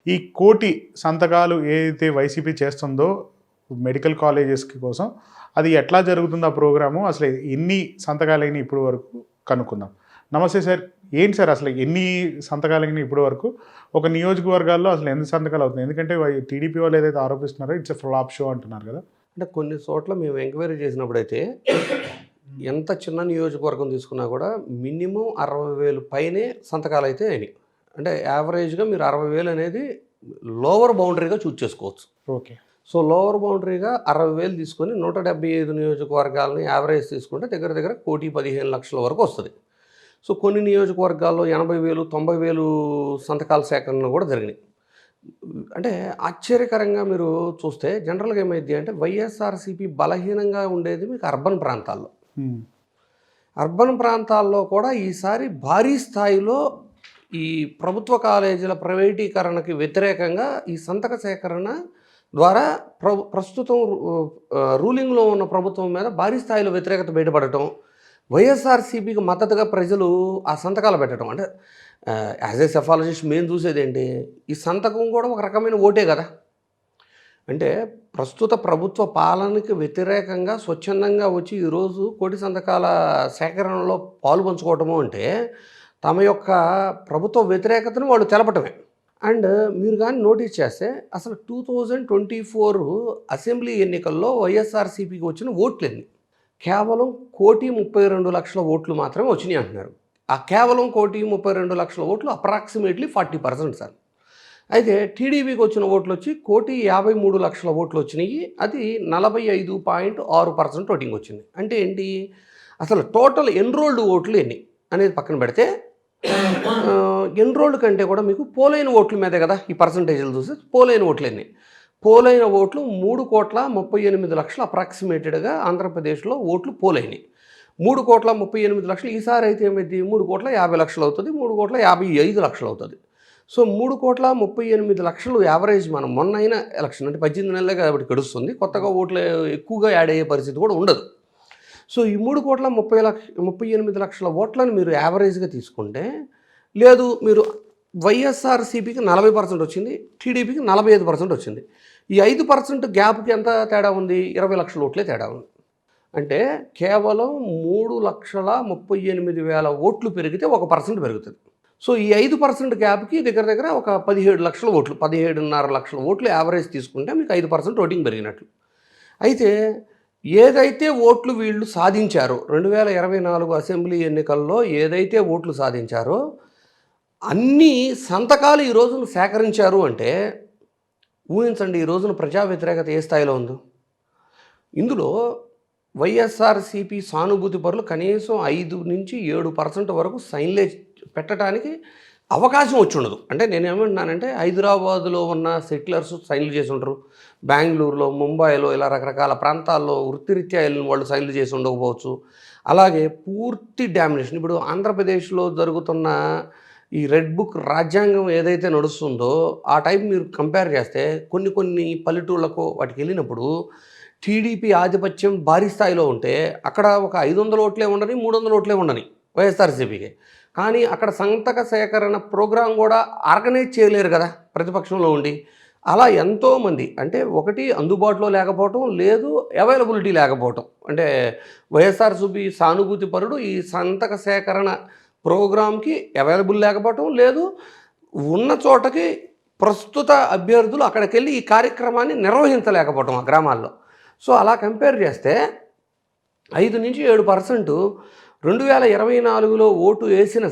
ఈ కోటి సంతకాలు ఏదైతే వైసీపీ చేస్తుందో మెడికల్ కాలేజెస్‌కి కోసం, అది ఎట్లా జరుగుతుంది ఆ ప్రోగ్రాము? అసలు ఎన్ని సంతకాలయినాయి ఇప్పటి వరకు కనుక్కుందాం. నమస్తే సార్. ఏంటి సార్ అసలు ఎన్ని సంతకాలయినాయి ఇప్పటి వరకు? ఒక నియోజకవర్గాల్లో అసలు ఎన్ని సంతకాలు అవుతున్నాయి? ఎందుకంటే టీడీపీ వాళ్ళు ఏదైతే ఆరోపిస్తున్నారో ఇట్స్ ఎ ఫ్లాప్ షో అంటున్నారు కదా! అంటే కొన్ని చోట్ల మేము ఎంక్వైరీ చేసినప్పుడైతే ఎంత చిన్న నియోజకవర్గం తీసుకున్నా కూడా మినిమం 60,000 పైనే సంతకాలైతే అయినాయి. అంటే యావరేజ్‌గా మీరు 60,000 అనేది లోవర్ బౌండరీగా చూజ్ చేసుకోవచ్చు. ఓకే. సో, లోవర్ బౌండరీగా 60,000 తీసుకొని 175 నియోజకవర్గాలని యావరేజ్ తీసుకుంటే దగ్గర దగ్గర 1,15,00,000 వరకు వస్తది. సో, కొన్ని నియోజకవర్గాల్లో 80,000, 90,000 సంతకాల సేకరణ కూడా జరిగినాయి. అంటే ఆశ్చర్యకరంగా మీరు చూస్తే జనరల్‌గా ఏమైద్ది అంటే వైఎస్ఆర్‌సీపీ బలహీనంగా ఉండేది మీకు అర్బన్ ప్రాంతాల్లో. హ్మ్. అర్బన్ ప్రాంతాల్లో కూడా ఈసారి భారీ స్థాయిలో ఈ ప్రభుత్వ కాలేజీల ప్రైవేటీకరణకి వ్యతిరేకంగా ఈ సంతక సేకరణ ద్వారా ప్రస్తుతం రూలింగ్‌లో ఉన్న ప్రభుత్వం మీద భారీ స్థాయిలో వ్యతిరేకత బయటపడటం, వైఎస్ఆర్‌సీపీకి మద్దతుగా ప్రజలు ఆ సంతకాలు పెట్టడం. అంటే యాజ్ ఏ సెఫాలజిస్ట్ మేము చూసేదేంటి, ఈ సంతకం కూడా ఒక రకమైన ఓటే కదా! అంటే ప్రస్తుత ప్రభుత్వ పాలనకి వ్యతిరేకంగా స్వచ్ఛందంగా వచ్చి ఈరోజు కోటి సంతకాల సేకరణలో పాలు పంచుకోవటము అంటే తమ యొక్క ప్రభుత్వ వ్యతిరేకతను వాళ్ళు తెలపటమే. అండ్ మీరు కానీ నోటీస్ చేస్తే అసలు 2024 అసెంబ్లీ ఎన్నికల్లో వైఎస్ఆర్‌సీపీకి వచ్చిన ఓట్లెన్ని? కేవలం 1,32,00,000 ఓట్లు మాత్రమే వచ్చినాయి అంటున్నారు. ఆ కేవలం 1,32,00,000 ఓట్లు అప్రాక్సిమేట్లీ 40% సార్. అయితే టీడీపీకి వచ్చిన ఓట్లు వచ్చి 1,53,00,000 ఓట్లు వచ్చినాయి. అది 45.6% ఓటింగ్ వచ్చింది. అంటే ఏంటి, అసలు టోటల్ ఎన్రోల్డ్ ఓట్లు ఎన్ని అనేది పక్కన పెడితే ఎన్రోల్డ్ కంటే కూడా మీకు పోలైన ఓట్ల మీదే కదా ఈ పర్సంటేజ్లు చూస్తే పోలైన ఓట్లు ఎన్ని. పోలైన ఓట్లు 3,38,00,000 అప్రాక్సిమేటెడ్గా ఆంధ్రప్రదేశ్లో ఓట్లు పోలైనవి. 3,38,00,000 ఈసారి అయితే ఏమైంది 3,50,00,000 అవుతుంది, 3,55,00,000 అవుతుంది. సో 3,38,00,000 యావరేజ్ మనం మొన్న అయిన ఎలక్షన్ అంటే 18 నెలలే కాబట్టి గడుస్తుంది, కొత్తగా ఓట్లు ఎక్కువగా యాడ్ అయ్యే పరిస్థితి కూడా ఉండదు. సో ఈ 3,38,00,000 ఓట్లను మీరు యావరేజ్గా తీసుకుంటే, లేదు మీరు వైఎస్ఆర్‌సీపీకి 40% వచ్చింది, టీడీపీకి 45% వచ్చింది. ఈ 5% గ్యాప్కి ఎంత తేడా ఉంది? 20,00,000 ఓట్లే తేడా ఉంది. అంటే కేవలం 3,38,000 ఓట్లు పెరిగితే 1% పెరుగుతుంది. సో ఈ 5% గ్యాప్కి దగ్గర దగ్గర ఒక 17,00,000 ఓట్లు, 17,500,000 ఓట్లు యావరేజ్ తీసుకుంటే మీకు 5% ఓటింగ్ పెరిగినట్లు. అయితే ఏదైతే ఓట్లు వీళ్ళు సాధించారో 2024 అసెంబ్లీ ఎన్నికల్లో ఏదైతే ఓట్లు సాధించారో అన్ని సంతకాలు ఈ రోజున సేకరించారు అంటే ఊహించండి ఈ రోజున ప్రజా వ్యతిరేకత ఏ స్థాయిలో ఉందో. ఇందులో వైఎస్ఆర్‌సీపీ సానుభూతి పరులు కనీసం 5-7% వరకు సైన్లేజ్ పెట్టడానికి అవకాశం వచ్చి ఉండదు. అంటే నేనేమంటున్నానంటే హైదరాబాదులో ఉన్న సెటిలర్స్ సైన్లు చేసి ఉంటారు, బెంగళూరులో, ముంబైలో ఇలా రకరకాల ప్రాంతాల్లో వృత్తిరీత్యా వెళ్ళిన వాళ్ళు సైన్లు చేసి ఉండకపోవచ్చు. అలాగే పూర్తి డామినేషన్ ఇప్పుడు ఆంధ్రప్రదేశ్లో జరుగుతున్న ఈ రెడ్ బుక్ రాజ్యాంగం ఏదైతే నడుస్తుందో ఆ టైప్ మీరు కంపేర్ చేస్తే కొన్ని పల్లెటూళ్ళకు వాటికి వెళ్ళినప్పుడు టీడీపీ ఆధిపత్యం భారీ స్థాయిలో ఉంటే అక్కడ ఒక 500 ఓట్లే ఉండని, 300 ఓట్లే ఉండని వైఎస్ఆర్‌సీపీకి. కానీ అక్కడ సంతక సేకరణ ప్రోగ్రాం కూడా ఆర్గనైజ్ చేయలేరు కదా ప్రతిపక్షంలో ఉండి. అలా ఎంతోమంది అంటే ఒకటి అందుబాటులో లేకపోవటం, లేదు అవైలబిలిటీ లేకపోవటం. అంటే వైఎస్ఆర్‌సీపీ సానుభూతి పరుడు ఈ సంతక సేకరణ ప్రోగ్రాంకి అవైలబుల్ లేకపోవటం, లేదు ఉన్న చోటకి ప్రస్తుత అభ్యర్థులు అక్కడికెళ్ళి ఈ కార్యక్రమాన్ని నిర్వహించలేకపోవటం ఆ గ్రామాల్లో. సో అలా కంపేర్ చేస్తే 5-7% 2024లో ఓటు వేసిన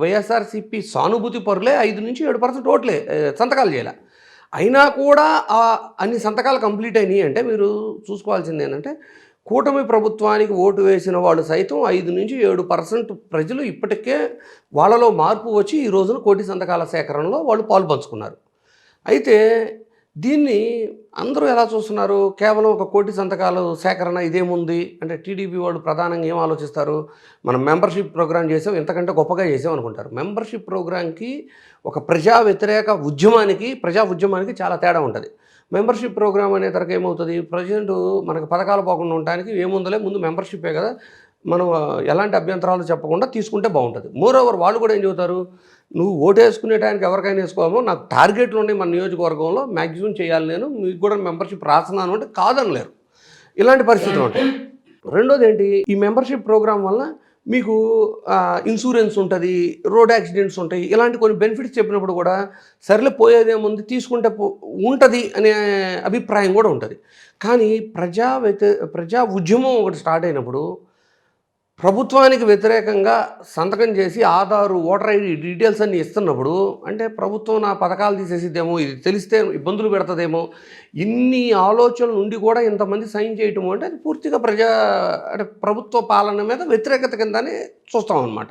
వైఎస్ఆర్‌సీపీ సానుభూతి పరులే 5-7% ఓట్లే సంతకాలు చేయలే. అయినా కూడా అన్ని సంతకాలు కంప్లీట్ అయినాయి అంటే మీరు చూసుకోవాల్సింది ఏంటంటే కూటమి ప్రభుత్వానికి ఓటు వేసిన వాళ్ళు సైతం 5-7% ప్రజలు ఇప్పటికే వాళ్ళలో మార్పు వచ్చి ఈ రోజున కోటి సంతకాల సేకరణలో వాళ్ళు పాలుపంచుకున్నారు. అయితే దీన్ని అందరూ ఎలా చూస్తున్నారు, కేవలం ఒక కోటి సంతకాలు సేకరణ ఇదేముంది అంటే టీడీపీ వాళ్ళు ప్రధానంగా ఏం ఆలోచిస్తారు, మనం మెంబర్షిప్ ప్రోగ్రామ్ చేసాం ఇంతకంటే గొప్పగా చేసాం అనుకుంటారు. మెంబర్షిప్ ప్రోగ్రాంకి ఒక ప్రజా ఉద్యమానికి చాలా తేడా ఉంటుంది. మెంబర్షిప్ ప్రోగ్రామ్ అనే తరకు ఏమవుతుంది, ప్రజెంట్ మనకు పథకాలు పోకుండా ఉండడానికి ఏముందలే ముందు మెంబర్షిప్పే కదా, మనం ఎలాంటి అభ్యంతరాలు చెప్పకుండా తీసుకుంటే బాగుంటుంది. మోరోవర్ వాళ్ళు కూడా ఏం చెబుతారు, నువ్వు ఓటేసుకునే టైంకి ఎవరికైనా వేసుకోమో, నాకు టార్గెట్లు ఉన్నాయి మన నియోజకవర్గంలో, మ్యాక్సిమం చేయాలి, నేను మీకు కూడా మెంబర్షిప్ రాస్తున్నాను అంటే కాదనలేరు. ఇలాంటి పరిస్థితులు ఉంటాయి. రెండోది ఏంటి, ఈ మెంబర్షిప్ ప్రోగ్రాం వల్ల మీకు ఇన్సూరెన్స్ ఉంటుంది, రోడ్ యాక్సిడెంట్స్ ఉంటాయి, ఇలాంటి కొన్ని బెనిఫిట్స్ చెప్పినప్పుడు కూడా సర్లే పోయేదేముంది తీసుకుంటే ఉంటుంది అనే అభిప్రాయం కూడా ఉంటుంది. కానీ ప్రజా ఉద్యమం ఒకటి స్టార్ట్ అయినప్పుడు ప్రభుత్వానికి వ్యతిరేకంగా సంతకం చేసి ఆధారు, ఓటర్ ఐడి డీటెయిల్స్ అన్నీ ఇస్తున్నప్పుడు అంటే ప్రభుత్వం నా పథకాలు తీసేసిద్దేమో, ఇది తెలిస్తే ఇబ్బందులు పెడుతుందేమో, ఇన్ని ఆలోచనలు నుండి కూడా ఇంతమంది సైన్ చేయటము అంటే అది పూర్తిగా అంటే ప్రభుత్వ పాలన మీద వ్యతిరేకత కిందనే చూస్తాం అన్నమాట.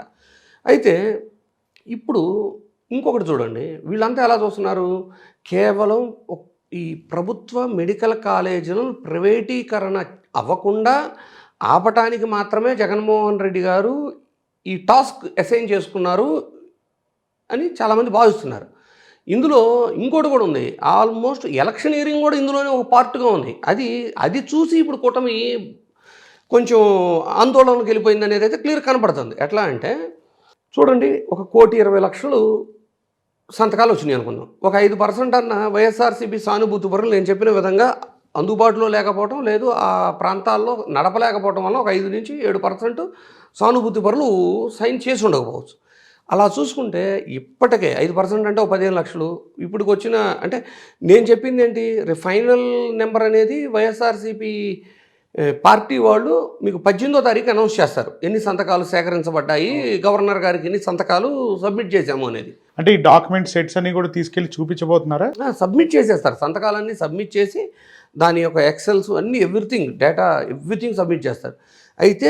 అయితే ఇప్పుడు ఇంకొకటి చూడండి, వీళ్ళంతా ఎలా చూస్తున్నారు, కేవలం ఈ ప్రభుత్వ మెడికల్ కాలేజీలను ప్రైవేటీకరణ అవ్వకుండా ఆపటానికి మాత్రమే జగన్మోహన్ రెడ్డి గారు ఈ టాస్క్ అసైన్ చేసుకున్నారు అని చాలామంది భావిస్తున్నారు. ఇందులో ఇంకోటి కూడా ఉంది, ఆల్మోస్ట్ ఎలక్షనీరింగ్ కూడా ఇందులోనే ఒక పార్ట్గా ఉంది. అది చూసి ఇప్పుడు కూటమి కొంచెం ఆందోళనకు వెళ్ళిపోయింది అనేది అయితే క్లియర్ కనపడుతుంది. ఎట్లా అంటే చూడండి, 1,20,00,000 సంతకాలు వచ్చినాయి అనుకుందాం. ఒక 5% అన్న వైఎస్ఆర్సీపీ సానుభూతి పరులు నేను చెప్పిన విధంగా అందుబాటులో లేకపోవటం, లేదు ఆ ప్రాంతాల్లో నడపలేకపోవటం వల్ల ఒక 5 నుంచి 7% సానుభూతి పరులు సైన్ చేసి ఉండకపోవచ్చు. అలా చూసుకుంటే ఇప్పటికే 5% అంటే ఒక 15,00,000 ఇప్పటికి వచ్చిన, అంటే నేను చెప్పింది ఏంటి, ఫైనల్ నెంబర్ అనేది వైఎస్ఆర్సీపీ పార్టీ వాళ్ళు మీకు 18వ తారీఖు అనౌన్స్ చేస్తారు, ఎన్ని సంతకాలు సేకరించబడ్డాయి, గవర్నర్ గారికి ఎన్ని సంతకాలు సబ్మిట్ చేశాము అనేది. అంటే ఈ డాక్యుమెంట్ సెట్స్ అన్ని కూడా తీసుకెళ్ళి చూపించబోతున్నారా? సబ్మిట్ చేసేస్తారు, సంతకాలన్నీ సబ్మిట్ చేసి దాని యొక్క ఎక్సెల్స్ అన్నీ ఎవ్రీథింగ్ సబ్మిట్ చేస్తారు. అయితే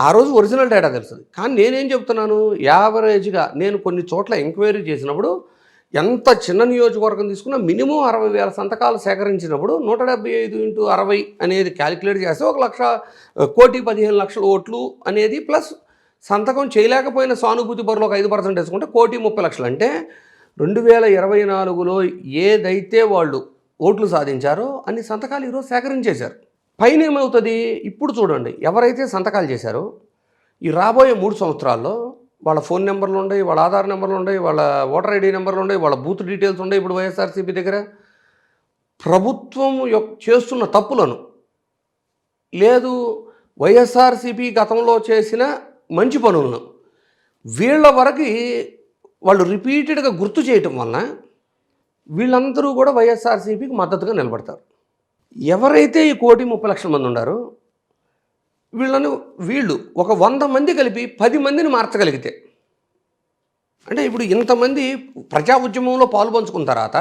ఆ రోజు ఒరిజినల్ డేటా తెలుస్తుంది. కానీ నేనేం చెప్తున్నాను, యావరేజ్గా నేను కొన్ని చోట్ల ఎంక్వైరీ చేసినప్పుడు ఎంత చిన్న నియోజకవర్గం తీసుకున్నా మినిమం 60,000 సంతకాలు సేకరించినప్పుడు 175 × 60 అనేది క్యాలిక్యులేట్ చేస్తే 1,15,00,000 ఓట్లు అనేది ప్లస్ సంతకం చేయలేకపోయిన సానుభూతి పరులు ఒక 5% వేసుకుంటే 1,30,00,000 అంటే 2024లో ఏదైతే వాళ్ళు ఓట్లు సాధించారో అన్ని సంతకాలు ఈరోజు సేకరించేశారు. పైన ఏమవుతుంది, ఇప్పుడు చూడండి, ఎవరైతే సంతకాలు చేశారో ఈ రాబోయే 3 సంవత్సరాల్లో వాళ్ళ ఫోన్ నెంబర్లు ఉన్నాయి, వాళ్ళ ఆధార్ నెంబర్లు ఉన్నాయి, వాళ్ళ ఓటర్ ఐడి నెంబర్లు ఉన్నాయి, వాళ్ళ బూత్ డీటెయిల్స్ ఉన్నాయి. ఇప్పుడు వైఎస్ఆర్సీపీ దగ్గర ప్రభుత్వం చేస్తున్న తప్పులను, లేదు వైఎస్ఆర్సీపీ గతంలో చేసిన మంచి పనులను వీళ్ళ వరకు వాళ్ళు రిపీటెడ్గా గుర్తు చేయటం వలన వీళ్ళందరూ కూడా వైఎస్ఆర్సీపీకి మద్దతుగా నిలబడతారు. ఎవరైతే ఈ 1,30,00,000 మంది ఉన్నారో వీళ్ళు ఒక 100 మంది కలిపి 10 మందిని మార్చగలిగితే, అంటే ఇప్పుడు ఇంతమంది ప్రజా ఉద్యమంలో పాల్పంచుకున్న తర్వాత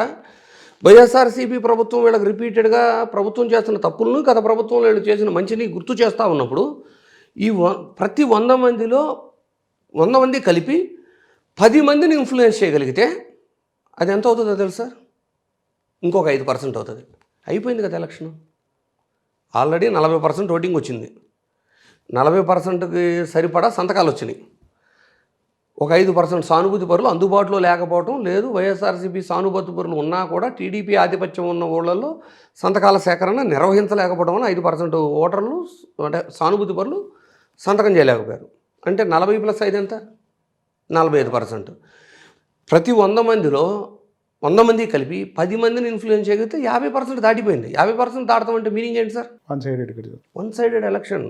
వైఎస్ఆర్సీపీ ప్రభుత్వం వీళ్ళకి రిపీటెడ్గా ప్రభుత్వం చేస్తున్న తప్పులను, గత ప్రభుత్వంలో వీళ్ళు చేసిన మంచిని గుర్తు చేస్తూ ఉన్నప్పుడు ఈ ప్రతి 100 మందిలో 100 మంది కలిపి 10 మందిని ఇన్ఫ్లుయెన్స్ చేయగలిగితే అది ఎంత అవుతుందో తెలుసా, ఇంకొక 5% అవుతుంది. అయిపోయింది కదా ఎలక్షన్. ఆల్రెడీ 40% ఓటింగ్ వచ్చింది, 40%కి సరిపడా సంతకాలు వచ్చినాయి. ఒక 5% సానుభూతి పరులు అందుబాటులో లేకపోవటం, లేదు వైఎస్ఆర్సీపీ సానుభూతి పరులు ఉన్నా కూడా టీడీపీ ఆధిపత్యం ఉన్న ఊళ్ళల్లో సంతకాల సేకరణ నిర్వహించలేకపోవడం వల్ల 5% ఓటర్లు అంటే సానుభూతి పరులు సంతకం చేయలేకపోయారు. అంటే 40 + 5 ఎంత, 45%. ప్రతి 100 మందిలో 100 మంది కలిపి 10 మందిని ఇన్ఫ్లుయెన్స్ చేయగలిగితే 50% దాటిపోయింది. 50% దాటడం అంటే మీనింగ్ ఏంటి sir, one sided election.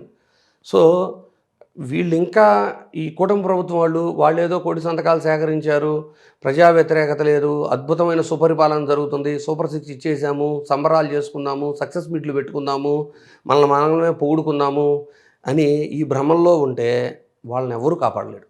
So వీళ్ళు ఇంకా ఈ కూటమి ప్రభుత్వం వాళ్ళు ఏదో 1,00,000 సంతకాలు సేకరించారు, ప్రజా వ్యతిరేకత లేదు, అద్భుతమైన సుపరిపాలన జరుగుతుంది, సూపర్ 6 ఇచ్చేసాము, సంబరాలు చేసుకుందాము, సక్సెస్ మీట్లు పెట్టుకుందాము, మనల్ని మనమే పొగుడుకుందాము అని ఈ భ్రమంలో ఉంటే వాళ్ళని ఎవరూ కాపాడలేడు.